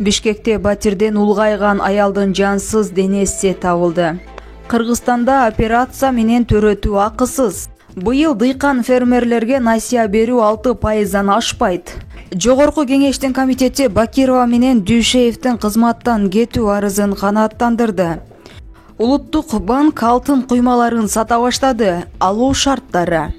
Бишкекте батирден улгайган аялдын жансыз денеси табылды. Кыргызстанда операция менен төрөтүү акысыз. Быйыл дыйкан фермерлерге насыя берүү 6%-дан ашпайт. Жогорку кеңештин комитети Бакирова менен Дүйшеевдин кызматтан кетүү арызын канааттандырды. Улуттук банк алтын куймаларын сата баштады. Алуу шарттары.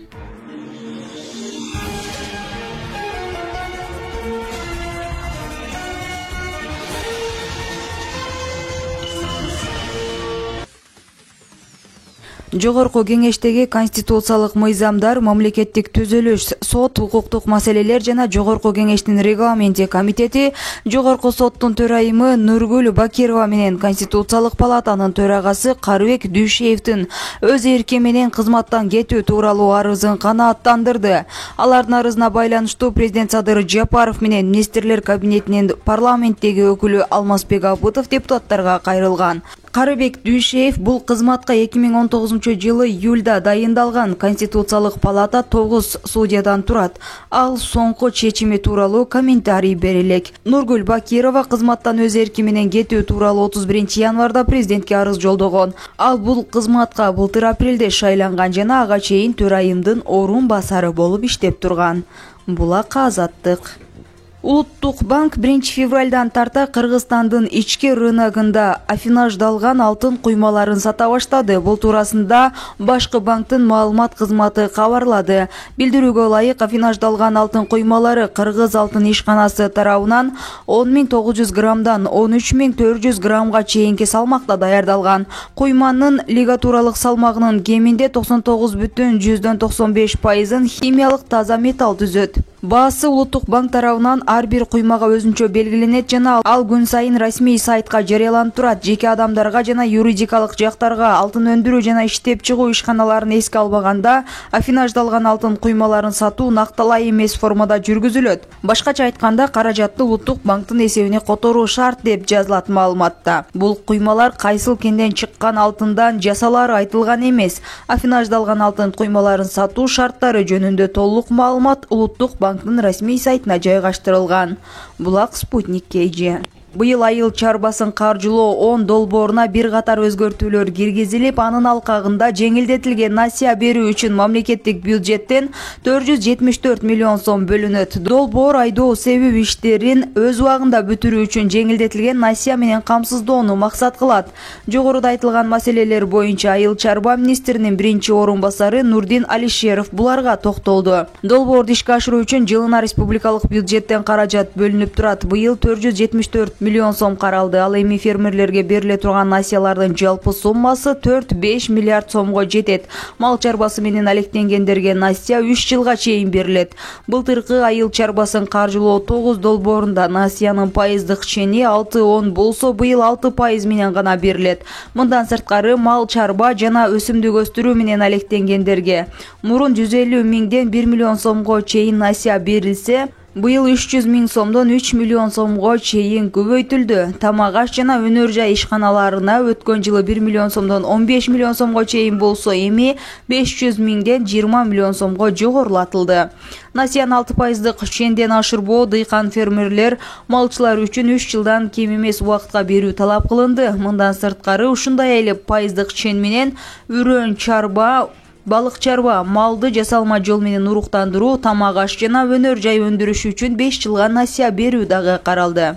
Жогорку кеңештеги конституциялык мыйзамдар, мамлекеттик түзүлүш, сот, укуктук маселелер жана Жогорку кеңештин регламенти комитети Жогорку соттун төрайымы Нургүл Бакирова менен Конституциялык палатанын төрагасы Карыбек Дүйшеевдин өз эрки менен кызматтан кетүү тууралуу арызын канааттандырды. Алардын арызына байланыштуу президент Садыр Жапаров менен министрлер кабинетинин парламенттеги өкүлү Алмазбек Абытов депутаттарга кайрылган. Карыбек Дүйшеев бул кызматка 2019-жылы июлда дайындалган. Конституциялык палата 9 судьядан турат. Ал соңку чечими тууралуу комментарий берелек. Нургүл Бакирова кызматтан өз эрки менен кетүү тууралуу 31-январда президентке арыз жолдогон. Ал бул кызматка былтыр апрелде шайланган жана ага чейин төрайымдын орун басары болуп иштеп турган. Булак Азаттык. Улуттук банк 1-февралдан тарта Кыргызстандын ички рыногунда афинаждалган алтын куймаларын сата баштады. Бул туурасында башкы банктын маалымат кызматы кабарлады. Билдирүүгө ылайык, афинаждалган алтын куймалары Кыргыз алтын ишканасы тарабынан 10.900 граммдан 13.400 граммга чейинки салмакта даярдалган. Куйманын лигатуралык салмагынын кеминде 99,95%-ын химиялык таза металл түзөт. Баасы Улуттук банк тарабынан ар бир куймага өзүнчө белгиленет жана ал күн сайын расмий сайтка жарыяланып турат. Жеке адамдарга жана юридикалык жактарга алтын өндүрүү жана иштеп чыгуу ишканаларын эске албаганда афинаждалган алтын куймаларын сатуу накталай эмес формада жүргүзүлөт. Башкача айтканда, каражатты Улуттук банктын эсебине которуу шарт деп жазылат маалыматта. Бул куймалар кайсыл кенден чыккан алтындан жасалары айтылган эмес. Афинаждалган алтын куймаларын сатуу шарттары жөнүндө толук маалымат Улуттук банктын расмий сайтына жайгаштырылган. Булак Спутник KG. Быйыл айыл чарбасын каржылоо 10 долбооруна бир катар өзгөртүүлөр киргизилип, анын алкагында жеңилдетилген насыя берүү үчүн мамлекеттик бюджеттен 474 миллион сом бөлүнөт. Долбоор айдоо себеп иштерин өз убагында бүтүрүү үчүн жеңилдетилген насыя менен камсыздоону максат кылат. Жогоруда айтылган маселелер боюнча айыл чарба министринин биринчи орун басары Нурдин Алишеров буларга токтолду. Долбоорду ишке ашыруу үчүн жылына республикалык бюджеттен каражат бөлүнүп турат. Быйыл 474 миллион сом каралды. Ал эми фермерлерге бериле турган насыялардын жалпы суммасы 4-5 миллиард сомго жетет. Мал чарбасы менен алектенгендерге насыя 3 жылга чейин берилет. Былтыркы айыл чарбасын каржылоо 9 долбоорунда насыянын пайыздык чени 6-10 болсо, быйыл 6% менен гана берилет. Мындан сырткары мал чарба жана өсүмдүк өстүрүү менен алектенгендерге мурун 150 миңден 1 миллион сомго чейин насыя берилсе, быйыл 300 миң сомдон 3 миллион сомго чейин көбөйтүлдү. Тамак аш жана өнөр жай ишканаларына өткөн жылы 1 миллион сомдон 15 миллион сомго чейин болсо, эми 500 миңден 20 миллион сомго жогорулатылды. Насыянын 6%дык ченден ашырбоо дыйкан фермерлер, малчылар үчүн 3 жылдан кем эмес убакытка берүү талап кылынды. Мындан сырткары ушундай эле пайыздык чен менен үрөн чарба, балык чарба, малды жасалма жол менен уруктандыруу, тамак аш жана өнөр жай өндүрүш үчүн 5 жылга насыя берүү дагы каралды.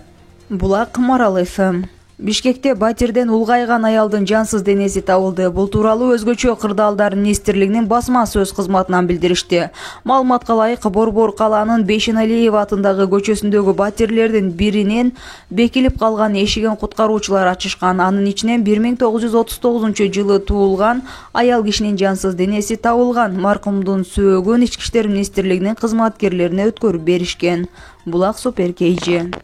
Булак Марал FM. Бишкекте батирден улгайган аялдын жансыз денеси табылды. Бул тууралуу Өзгөчө кырдаалдар министрлигинин басма сөз кызматынан билдиришти. Маалыматка ылайык, Борбор калаанын Бейшеналиев атындагы көчөсүндөгү батирлердин биринен бекилип калган эшигин куткаруучулар ачышкан. Анын ичинен 1939-жылы туулган аял кишинин жансыз денеси табылган. Маркумдун сөөгүн Ички иштер министрлигинин кызматкерлерине өткөрүп беришкен. Булак Супер KG.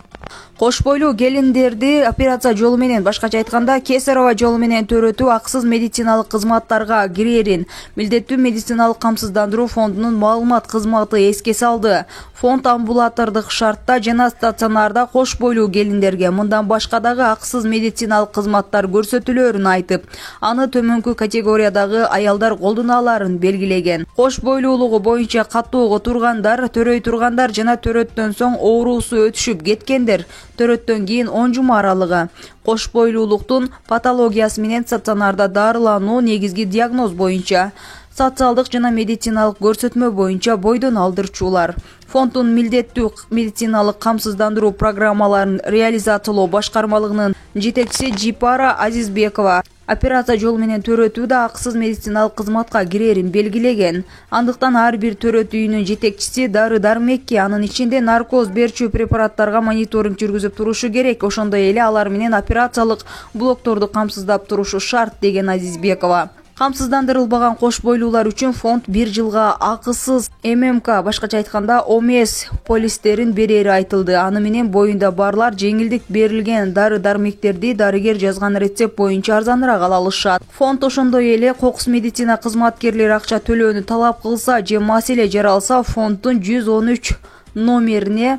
Кош бойлуу келиндерди операция жолу менен, башкача айтканда кесарево жолу менен төрөтүү акысыз медициналык кызматтарга кирерин милдеттүү медициналык камсыздандыруу фондунун маалымат кызматы эске салды. Фонд амбулатордук шартта жана стационарда кош бойлуу келиндерге мындан башка дагы акысыз медициналык кызматтар көрсөтүлөрүн айтып, аны төмөнкү категориядагы аялдар колдоно аларын белгилеген. Кош бойлуулугу боюнча каттоого тургандар, төрөй тургандар жана төрөттөн соң оорусу өтүшүп кеткендер төрөттөн кийин 10 жума аралыгы. Кош бойлуулуктун патологиясы менен стационарда дарылануу негизги диагноз боюнча, социалдык жана медициналык көрсөтмө боюнча бойдон алдырчулар. Фонддун милдеттүү медициналык камсыздандыруу программаларын реализациялоо башкармалыгынын жетекчиси Жипара Азизбекова операция жолу менен төрөтүү да акысыз медициналык кызматка кирерин белгилеген. Андыктан ар бир төрөт үйүнүн жетекчиси дары-дармекке, анын ичинде наркоз берчү препараттарга мониторинг жүргүзүп турушу керек. Ошондой эле алар менен операциялык блокторду камсыздап турушу шарт, деген Азизбекова. Камсыздандырылбаган кош бойлуулар үчүн фонд 1 жылга акысыз ММК, башкача айтканда ОМС полистерин берери айтылды. Аны менен боюнда барлар жеңилдик берилген дары-дармектерди дарыгер жазган рецепт боюнча арзаныраак ала алышат. Фонд ошондой эле кокус медицина кызматкерлери акча төлөөнү талап кылса же маселе жаралса, фонддун 113 номерине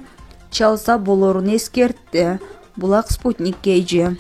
чалса болорун эскертти. Булак Спутник KG.